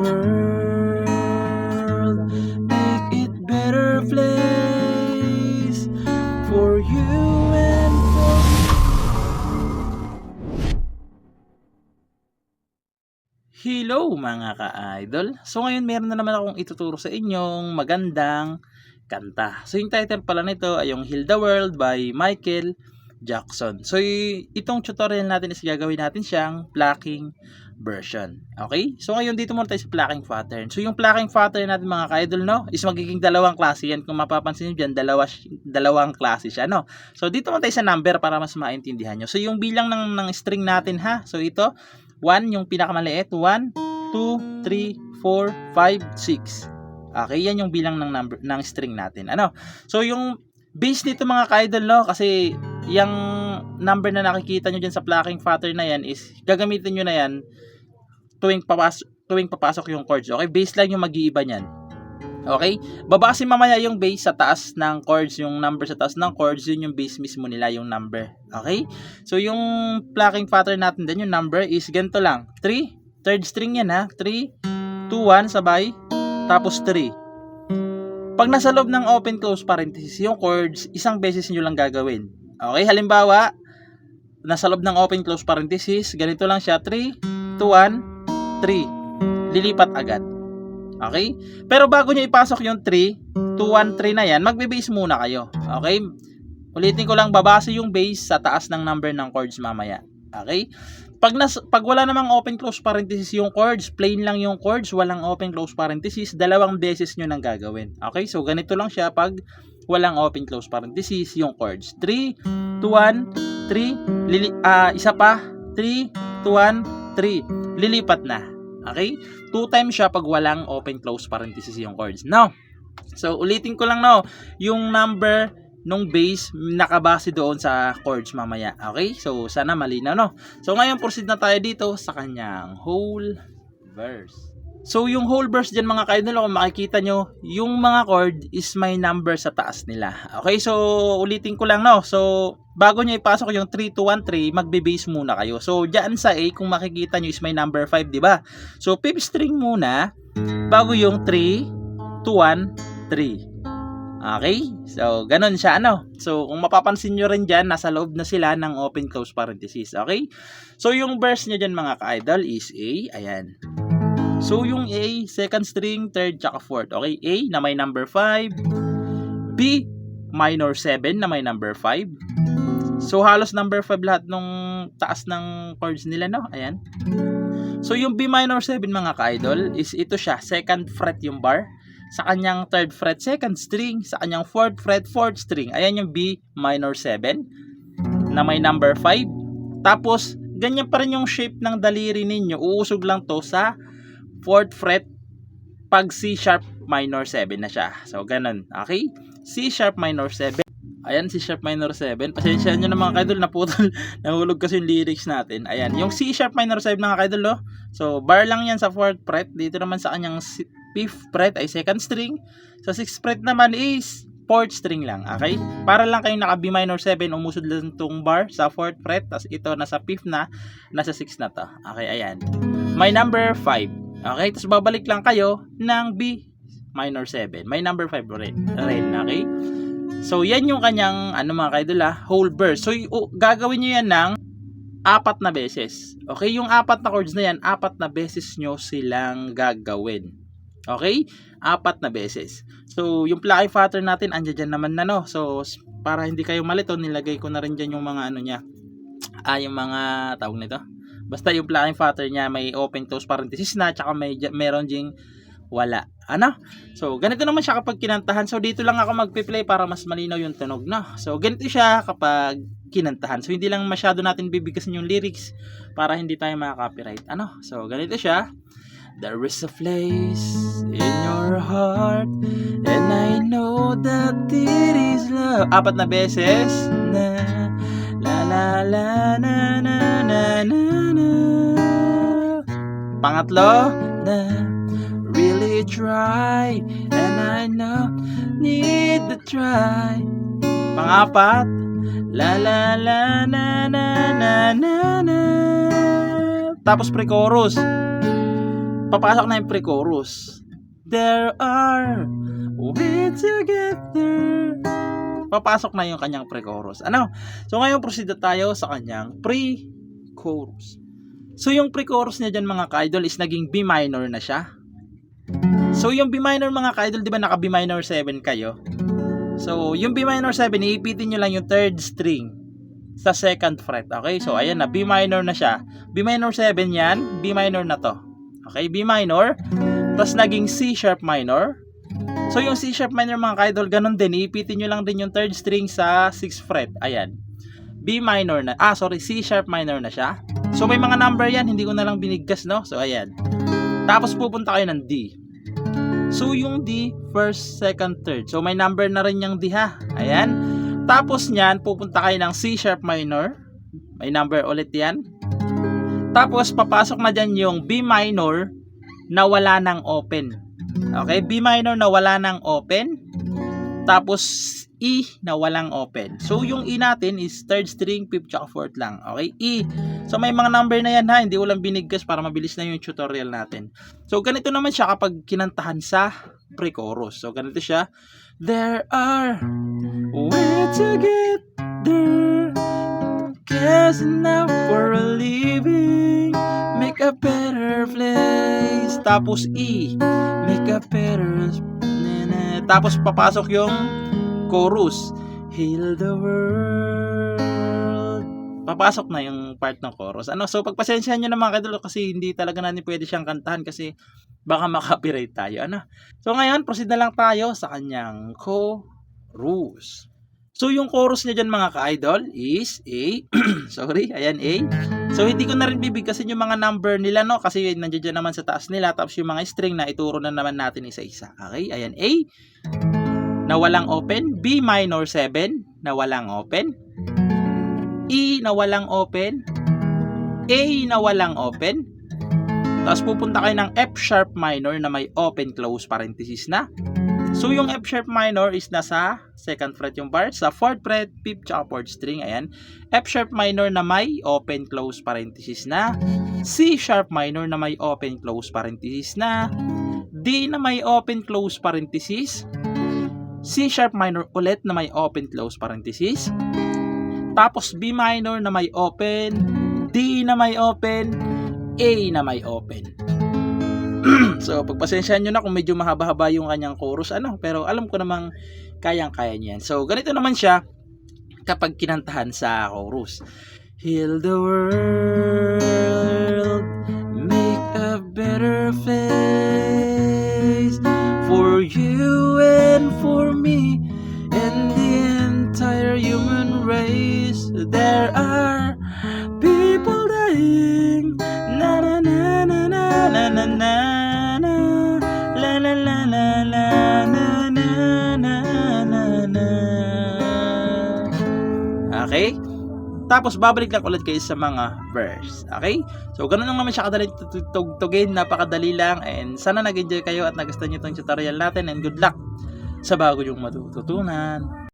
world, make it better place for you and for me. Hello mga ka-idol! So ngayon meron na naman akong ituturo sa inyong magandang kanta. So yung title pala nito ay yung Heal the World by Michael Jackson. So itong tutorial natin is gagawin natin siyang plucking version. Okay? So ngayon dito muna tayo sa plucking pattern. So yung plucking pattern natin mga ka-idol, no, is magiging dalawang klase yan. Kung mapapansin nyo dyan, dalawang klase siya, no. So dito muna tayo sa number para mas maintindihan nyo. So yung bilang ng string natin, ha. So ito 1 yung pinakamaliit, 1, 2, 3, 4, 5, 6. Okay, yan yung bilang ng number ng string natin. Ano? So yung base nito mga ka-idol, no, kasi yung number na nakikita nyo dyan sa plucking pattern na yan is gagamitin nyo na yan tuwing papasok yung chords. Okay, baseline yung mag-iiba niyan. Okay? Babase mamaya yung base sa taas ng chords, yung number sa taas ng chords, yun yung base mismo nila, yung number. Okay? So yung plucking pattern natin din, yung number is ganito lang. 3, third string yan, ha. 3, 2, 1 sabay, tapos 3. Pag nasa loob ng open close parenthesis yung chords, isang beses nyo lang gagawin. Okay? Halimbawa, nasa loob ng open close parenthesis, ganito lang siya, 3, 2, 1, 3. Lilipat agad. Okay? Pero bago nyo ipasok yung 3, 2, 1, 3 na yan, magbe-base muna kayo. Okay? Ulitin ko lang, babase yung base sa taas ng number ng chords mamaya. Okay? Pag wala namang open close parenthesis yung chords, plain lang yung chords, walang open close parenthesis, dalawang beses nyo nang gagawin. Okay? So ganito lang siya pag walang open close parenthesis yung chords. 3, 2, 1, 3, isa pa, 3, 2, 1, 3. Lilipat na. Okay? 2 times siya pag walang open close parenthesis yung chords. Now, so ulitin ko lang, no, yung number nung base nakabase doon sa chords mamaya. Okay? So sana malinaw, no. So ngayon proceed na tayo dito sa kanyang whole verse. So yung whole verse dyan mga ka-idol, kung makikita nyo, yung mga chord is may number sa taas nila. Okay, so ulitin ko lang, no. So bago nyo ipasok yung 3, 2, 1, 3, magbe-base muna kayo. So dyan sa A, kung makikita nyo is may number 5, di ba? So 5th string muna bago yung 3, 2, 1, 3. Okay? So ganun siya, ano. So kung mapapansin nyo rin dyan, nasa loob na sila ng open close parenthesis. Okay? So yung verse nyo dyan mga ka-idol is A. Ayan. So yung A, second string, third, tsaka fourth. Okay, A na may number 5. B, minor 7 na may number 5. So halos number 5 lahat nung taas ng chords nila, no? Ayan. So yung B minor 7 mga ka-idol is ito siya, second fret yung bar. Sa kanyang third fret, second string. Sa kanyang fourth fret, fourth string. Ayan yung B minor 7 na may number 5. Tapos, ganyan pa rin yung shape ng daliri ninyo. Uusog lang to sa 4th fret pag C sharp minor 7 na siya. So ganun. Okay? C sharp minor 7. Ayan, C sharp minor 7. Pasensya nyo na mga kaidol, naputol. Nahulog kasi yung lyrics natin. Ayan, yung C sharp minor 7 mga kaidol, oh. So bar lang yan sa 4th fret. Dito naman sa kanyang 5th fret ay second string. Sa 6th fret naman is 4th string lang. Okay? Para lang kayong naka B minor 7, umusod lang itong bar sa 4th fret. Tapos ito nasa 5th na, nasa 6 na to. Okay, ayan. May number 5. Okay, tapos babalik lang kayo ng B minor 7. May number 5 rin. Okay? So, yan yung kanyang, mga kaidol, whole verse. So, gagawin nyo yan ng 4 na beses. Okay? Yung 4 na chords na yan, 4 na beses nyo silang gagawin. Okay? 4 na beses. So, yung plucking pattern natin, andyan dyan naman na, no? So, para hindi kayo malito, nilagay ko na rin dyan yung mga niya. Yung mga tawag nito. Basta yung plucking pattern niya may open close parenthesis na, tsaka meron ding wala. Ano? So, ganito naman siya kapag kinantahan. So, dito lang ako magpi-play para mas malinaw yung tunog, no? So, ganito siya kapag kinantahan. So, hindi lang masyado natin bibigkasin yung lyrics para hindi tayo maka-copyright. Ano? So, ganito siya. There is a place in your heart and I know that it is love. 4 na beses na la la la na na na na na. Pangatlo na really try and I know need to try. Pangapat la la la na na na na na. Tapos pre-chorus papasok na yung pre-chorus. There are we together. Papasok na yung kanyang pre-chorus. Ano? So ngayon proceed na tayo sa kanyang pre-chorus. So yung pre-chorus niya dyan mga ka-idol is naging B minor na siya. So yung B minor mga ka-idol, di ba naka B minor 7 kayo? So yung B minor 7, iipitin nyo lang yung third string sa second fret. Okay? So ayan na, B minor na siya. B minor 7 yan, B minor na to. Okay? B minor, tapos naging C sharp minor. So yung C sharp minor mga ka-idol, ganun din, iipitin nyo lang din yung third string sa 6th fret. Ayan. B minor na, C sharp minor na siya. So may mga number yan, hindi ko na lang binigkas, no? So ayan. Tapos pupunta kayo ng D. So yung D, first, second, third. So may number na rin yung D ha. Ayan. Tapos nyan, pupunta kayo ng C sharp minor. May number ulit yan. Tapos papasok na dyan yung B minor na wala ng open. Okay, B minor na wala ng open. Tapos E na walang open. So yung E natin is third string, fifth, tsaka fourth lang. Okay, E. So may mga number na yan ha. Hindi ko lang binigkas para mabilis na yung tutorial natin. So ganito naman siya kapag kinantahan sa pre-chorus. So ganito siya. There are we together, cares enough for a living, make a better place. Tapos E, make a better. Tapos papasok yung chorus, heal the world. Papasok na yung part ng chorus. Ano, so pagpasensyahan nyo na mga kadalo kasi hindi talaga natin pwede siyang kantahan kasi baka makapiright tayo. Ano? So ngayon, proceed na lang tayo sa kanyang chorus. So yung chorus niya dyan mga ka-idol is A. Sorry, ayan A. So hindi ko na rin bibigkasin yung mga number nila, no, kasi nandiyan naman sa taas nila. Tapos yung mga string na ituro na naman natin isa-isa. Okay, ayan A na walang open, B minor 7 na walang open, E na walang open, A na walang open. Tapos pupunta kayo ng F sharp minor na may open close parenthesis na. So yung F sharp minor is nasa second fret yung bar, sa 4th fret, 5th, tsaka 4th string. Ayan. F sharp minor na may open close parenthesis na, C sharp minor na may open close parenthesis na, D na may open close parenthesis, C sharp minor ulit na may open close parenthesis, tapos B minor na may open, D na may open, A na may open. So pagpasensyahan nyo na kung medyo mahaba-haba yung kanyang chorus, ano, pero alam ko namang kayang-kaya niyan. So ganito naman siya kapag kinantahan sa chorus. Heal the world, make a better place for you and for me and the entire human race. There are people dying, na na na na na na na na, la la la la la na na na na na. Okay? Tapos babalik lang ulit kayo sa mga verse. Okay? So ganun lang naman siya kadali tugtugin, napakadali lang, and sana nag-enjoy kayo at nagustuhan niyo itong tutorial natin, and good luck sa bago yung matututunan.